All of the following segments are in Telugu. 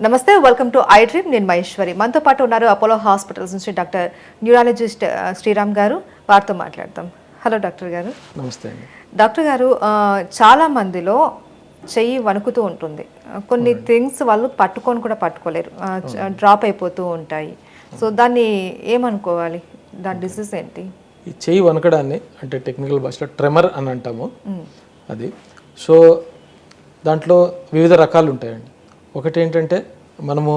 నమస్తే, వెల్కమ్ టు ఐ డ్రీమ్. నేను మహేశ్వరి. మనతో పాటు ఉన్నారు అపోలో హాస్పిటల్స్ నుంచి డాక్టర్ న్యూరాలజిస్ట్ శ్రీరామ్ గారు. వారితో మాట్లాడతాం. హలో డాక్టర్ గారు. నమస్తే అండి. డాక్టర్ గారు, చాలా మందిలో చెయ్యి వణుకుతూ ఉంటుంది. కొన్ని థింగ్స్ వాళ్ళు పట్టుకొని కూడా పట్టుకోలేరు, డ్రాప్ అయిపోతూ ఉంటాయి. సో దాన్ని ఏమనుకోవాలి? దాని డిసీజ్ ఏంటి? ఈ చెయ్యి వణకడాన్ని అంటే టెక్నికల్ భాషలో ట్రెమర్ అని అంటాము. అది సో దాంట్లో వివిధ రకాలు ఉంటాయండి. ఒకటి ఏంటంటే మనము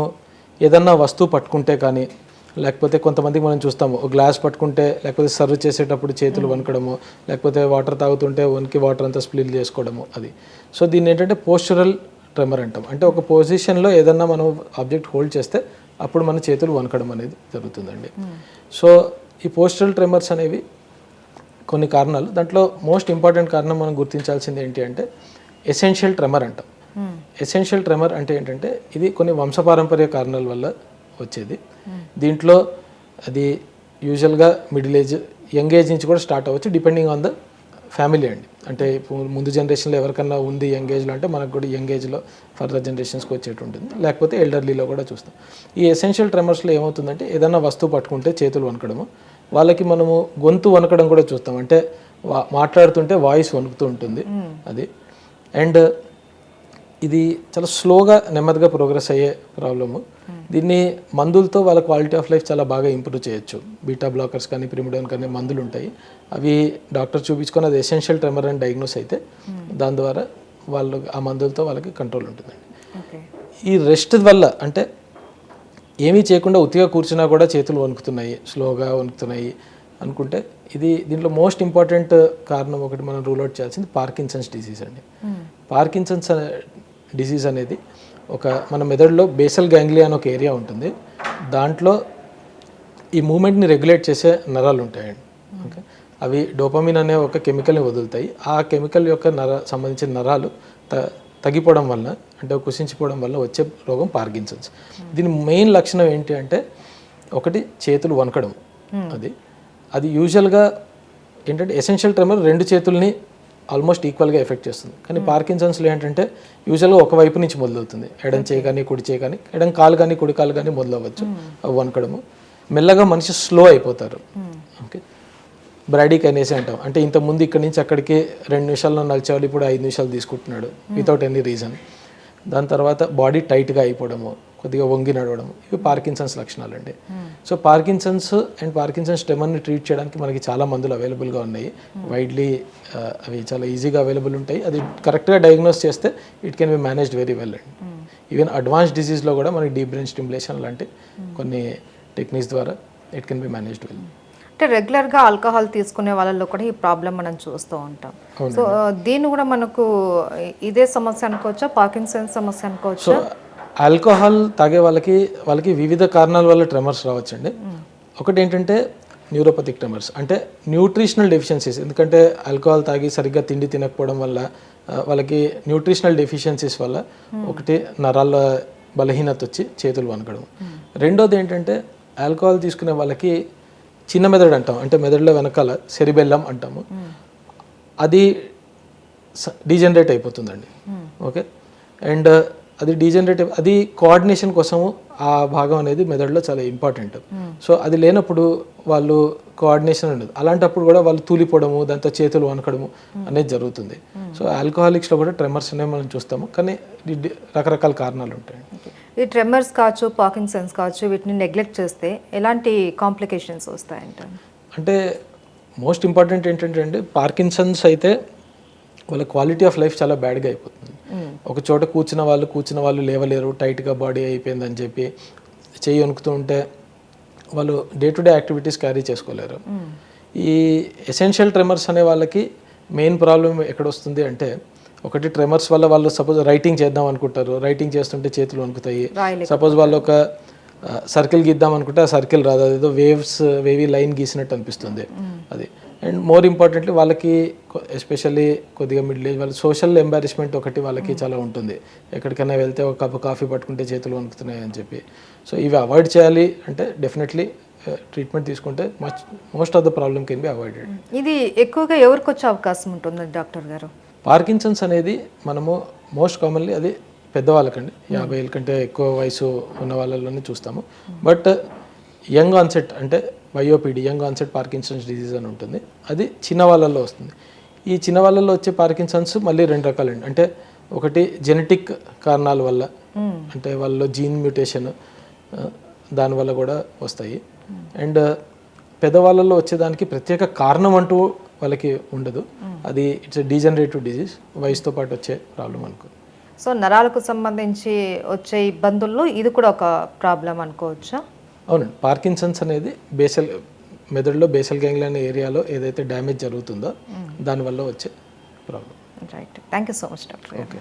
ఏదన్నా వస్తువు పట్టుకుంటే కానీ, లేకపోతే కొంతమందికి మనం చూస్తాము ఒక గ్లాస్ పట్టుకుంటే, లేకపోతే సర్వ్ చేసేటప్పుడు చేతులు వణకడము, లేకపోతే వాటర్ తాగుతుంటే వణికి వాటర్ అంతా స్ప్లిల్ చేసుకోవడము. అది సో దీన్ని ఏంటంటే పోస్చరల్ ట్రెమర్ అంటాం. అంటే ఒక పొజిషన్లో ఏదన్నా మనం ఆబ్జెక్ట్ హోల్డ్ చేస్తే అప్పుడు మన చేతులు వణకడం అనేది జరుగుతుందండి. సో ఈ పోస్చరల్ ట్రెమర్స్ అనేవి కొన్ని కారణాలు. దాంట్లో మోస్ట్ ఇంపార్టెంట్ కారణం మనం గుర్తించాల్సింది ఏంటి అంటే ఎసెన్షియల్ ట్రెమర్ అంటాం. ఎసెన్షియల్ ట్రెమర్ అంటే ఏంటంటే ఇది కొన్ని వంశపారంపర్య కారణాల వల్ల వచ్చేది. దీంట్లో అది యూజువల్గా మిడిల్ ఏజ్, యంగ్ ఏజ్ నుంచి కూడా స్టార్ట్ అవ్వచ్చు, డిపెండింగ్ ఆన్ ద ఫ్యామిలీ అండి. అంటే ముందు జనరేషన్లో ఎవరికన్నా ఉంది యంగ్ ఏజ్లో అంటే మనకు కూడా యంగ్ ఏజ్లో ఫర్దర్ జనరేషన్స్కి వచ్చేటు ఉంటుంది, లేకపోతే ఎల్డర్లీలో కూడా చూస్తాం. ఈ ఎసెన్షియల్ ట్రెమర్స్లో ఏమవుతుందంటే ఏదైనా వస్తువు పట్టుకుంటే చేతులు వణకడము, వాళ్ళకి మనము గొంతు వణకడం కూడా చూస్తాం. అంటే మాట్లాడుతుంటే వాయిస్ వణుకుతూ ఉంటుంది అది. అండ్ ఇది చాలా స్లోగా నెమ్మదిగా ప్రోగ్రెస్ అయ్యే ప్రాబ్లము. దీన్ని మందులతో వాళ్ళ క్వాలిటీ ఆఫ్ లైఫ్ చాలా బాగా ఇంప్రూవ్ చేయొచ్చు. బీటా బ్లాకర్స్ కానీ ప్రిమిడోన్ కానీ మందులు ఉంటాయి. అవి డాక్టర్ చూపించుకొని అది ఎసెన్షియల్ ట్రెమర్ అని డయాగ్నోస్ అయితే దాని ద్వారా వాళ్ళు ఆ మందులతో వాళ్ళకి కంట్రోల్ ఉంటుందండి. ఈ రెస్ట్ వల్ల అంటే ఏమీ చేయకుండా ఉత్తిగా కూర్చున్నా కూడా చేతులు వణుకుతున్నాయి, స్లోగా వణుకుతున్నాయి అనుకుంటే దీంట్లో మోస్ట్ ఇంపార్టెంట్ కారణం ఒకటి మనం రూల్ అవుట్ చేయాల్సింది పార్కిన్సన్స్ డిసీజ్ అండి. పార్కిన్సన్స్ డిసీజ్ అనేది మన మెదడులో బేసల్ గ్యాంగ్లియా అని ఒక ఏరియా ఉంటుంది. దాంట్లో ఈ మూమెంట్ని రెగ్యులేట్ చేసే నరాలు ఉంటాయండి. ఓకే, అవి డోపమిన్ అనే ఒక కెమికల్ని వదులుతాయి. ఆ కెమికల్ యొక్క సంబంధించిన నరాలు తగ్గిపోవడం వల్ల, అంటే కుసించిపోవడం వల్ల వచ్చే రోగం పార్కిన్సన్స్. దీని మెయిన్ లక్షణం ఏంటి అంటే ఒకటి చేతులు వణకడం. అది యూజువల్గా ఏంటంటే ఎసెన్షియల్ ట్రెమర్ రెండు చేతుల్ని ఆల్మోస్ట్ ఈక్వల్గా ఎఫెక్ట్ చేస్తుంది. కానీ పార్కిన్సన్స్లో ఏంటంటే యూజువల్గా ఒకవైపు నుంచి మొదలవుతుంది. ఎడం చేయి కానీ కుడి చేయి కానీ, ఎడం కాలు కానీ కుడి కాలు కానీ మొదలవ్వచ్చు వణకడము. మెల్లగా మనిషి స్లో అయిపోతారు. ఓకే, బ్రాడీకైనేసి అంటాం. అంటే ఇంతకుముందు ఇక్కడి నుంచి అక్కడికి 2 నిమిషాల్లో నడిచేవాళ్ళు ఇప్పుడు 5 నిమిషాలు తీసుకుంటున్నాడు వితౌట్ ఎనీ రీజన్. దాని తర్వాత బాడీ టైట్గా అయిపోవడము, కొద్దిగా వంగి నడవడం, ఇవి పార్కిన్సన్స్ లక్షణాలు అండి. సో పార్కిన్సన్స్ అండ్ పార్కిన్సన్స్ ట్రెమర్ని ట్రీట్ చేయడానికి మనకి చాలా మందులు అవైలబుల్గా ఉన్నాయి. వైడ్లీ అవి చాలా ఈజీగా అవైలబుల్ ఉంటాయి. అది కరెక్ట్గా డయాగ్నోస్ చేస్తే it can be managed very well అండి. ఈవెన్ అడ్వాన్స్ డిసీజ్లో కూడా మనకి డీప్ బ్రెయిన్ స్టిమ్యులేషన్ లాంటి కొన్ని టెక్నిక్స్ ద్వారా it can be managed well. అంటే రెగ్యులర్గా ఆల్కహాల్ తీసుకునే వాళ్ళలో కూడా ఈ ప్రాబ్లం మనం చూస్తూ ఉంటాం. సో దీన్ని కూడా మనకు ఇదే సమస్య అనుకోవచ్చా, పార్కిన్సన్స్ సమస్య అనుకోవచ్చా? ఆల్కహాల్ తాగే వాళ్ళకి వివిధ కారణాల వల్ల ట్రెమర్స్ రావచ్చండి. ఒకటి ఏంటంటే న్యూరోపతిక్ ట్రెమర్స్, అంటే న్యూట్రిషనల్ డెఫిషియన్సీస్. ఎందుకంటే ఆల్కహాల్ తాగి సరిగ్గా తిండి తినకపోవడం వల్ల వాళ్ళకి న్యూట్రిషనల్ డెఫిషియన్సీస్ వల్ల ఒకటి నరాల బలహీనత వచ్చి చేతులు వణకడం. రెండోది ఏంటంటే ఆల్కహాల్ తీసుకునే వాళ్ళకి చిన్న మెదడు అంటాం, అంటే మెదడులో వెనకాల సెరిబెల్లం అంటాము, అది డీజనరేట్ అయిపోతుందండి. ఓకే, అండ్ అది డీజనరేట్ అది కోఆర్డినేషన్ కోసము ఆ భాగం అనేది మెదడులో చాలా ఇంపార్టెంట్. సో అది లేనప్పుడు వాళ్ళు కోఆర్డినేషన్ ఉండదు. అలాంటప్పుడు కూడా వాళ్ళు తూలిపోవడము, దాంతో చేతులు వణకడము అనేది జరుగుతుంది. సో ఆల్కహాలిక్స్లో కూడా ట్రెమర్స్ అనేవి మనం చూస్తాము, కానీ రకరకాల కారణాలు ఉంటాయి. ఈ ట్రెమర్స్ కావచ్చు, పార్కిన్సన్స్ కావచ్చు, వీటిని నెగ్లెక్ట్ చేస్తే ఎలాంటి కాంప్లికేషన్స్ వస్తాయంట? అంటే మోస్ట్ ఇంపార్టెంట్ ఏంటంటే అండి, పార్కిన్సన్స్ అయితే వాళ్ళ క్వాలిటీ ఆఫ్ లైఫ్ చాలా బ్యాడ్గా అయిపోతుంది. ఒక చోట కూర్చున్న వాళ్ళు లేవలేరు, టైట్గా బాడీ అయిపోయిందని చెప్పి చెయ్యి వణుకుతూ ఉంటే వాళ్ళు day to day activities carry చేసుకోలేరు. ఈ ఎసెన్షియల్ ట్రెమర్స్ అనే వాళ్ళకి మెయిన్ ప్రాబ్లం ఎక్కడ వస్తుంది అంటే, ఒకటి ట్రెమర్స్ వల్ల వాళ్ళు సపోజ్ రైటింగ్ చేద్దాం అనుకుంటారు, రైటింగ్ చేస్తుంటే చేతులు వణుకుతాయి. సపోజ్ వాళ్ళు ఒక సర్కిల్ గీద్దాం అనుకుంటే ఆ సర్కిల్ రాదు, అదేదో వేవీ లైన్ గీసినట్టు అనిపిస్తుంది అది. అండ్ మోర్ ఇంపార్టెంట్లీ వాళ్ళకి ఎస్పెషల్లీ కొద్దిగా మిడిల్ ఏజ్ వాళ్ళు సోషల్ ఎంబారిస్మెంట్ ఒకటి వాళ్ళకి చాలా ఉంటుంది. ఎక్కడికైనా వెళ్తే ఒక కప్పు కాఫీ పట్టుకుంటే చేతులు వణుకుతున్నాయి అని చెప్పి. సో ఇవి అవాయిడ్ చేయాలి అంటే డెఫినెట్లీ ట్రీట్మెంట్ తీసుకుంటే most of the problem can be avoided. ఇది ఎక్కువగా ఎవరికి వచ్చే అవకాశం ఉంటుంది డాక్టర్ గారు? పార్కిన్సన్స్ అనేది మనము మోస్ట్ కామన్లీ అది పెద్దవాళ్ళకండి 50 ఏళ్ళ కంటే ఎక్కువ వయసు ఉన్న వాళ్ళలోనే చూస్తాము. బట్ యంగ్ ఆన్సెట్ అంటే వైఓపిడి, యంగ్ ఆన్సెట్ పార్కిన్సన్స్ డిజీజ్ అని ఉంటుంది. అది చిన్న వాళ్ళల్లో వస్తుంది. ఈ చిన్న వాళ్ళల్లో వచ్చే పార్కిన్సన్స్ మళ్ళీ 2 రకాలండి. అంటే ఒకటి జెనెటిక్ కారణాల వల్ల, అంటే వాళ్ళలో జీన్ మ్యూటేషన్ దానివల్ల కూడా వస్తాయి. అండ్ పెద్దవాళ్ళలో వచ్చేదానికి ప్రత్యేక కారణం అంటూ వాళ్ళకి ఉండదు. అది ఇట్స్ డీజనరేటివ్ డిజీజ్, వయసుతో పాటు వచ్చే ప్రాబ్లం అనుకో. సో నరాలకు సంబంధించి వచ్చే ఇబ్బందుల్లో ఇది కూడా ఒక ప్రాబ్లం అనుకోవచ్చా? అవునండి. పార్కిన్సన్స్ అనేది మెదడులో బేసల్ గ్యాంగ్లియన్ అనే ఏరియాలో ఏదైతే డ్యామేజ్ జరుగుతుందో దానివల్ల వచ్చే problem. Right, thank you so much doctor. Okay.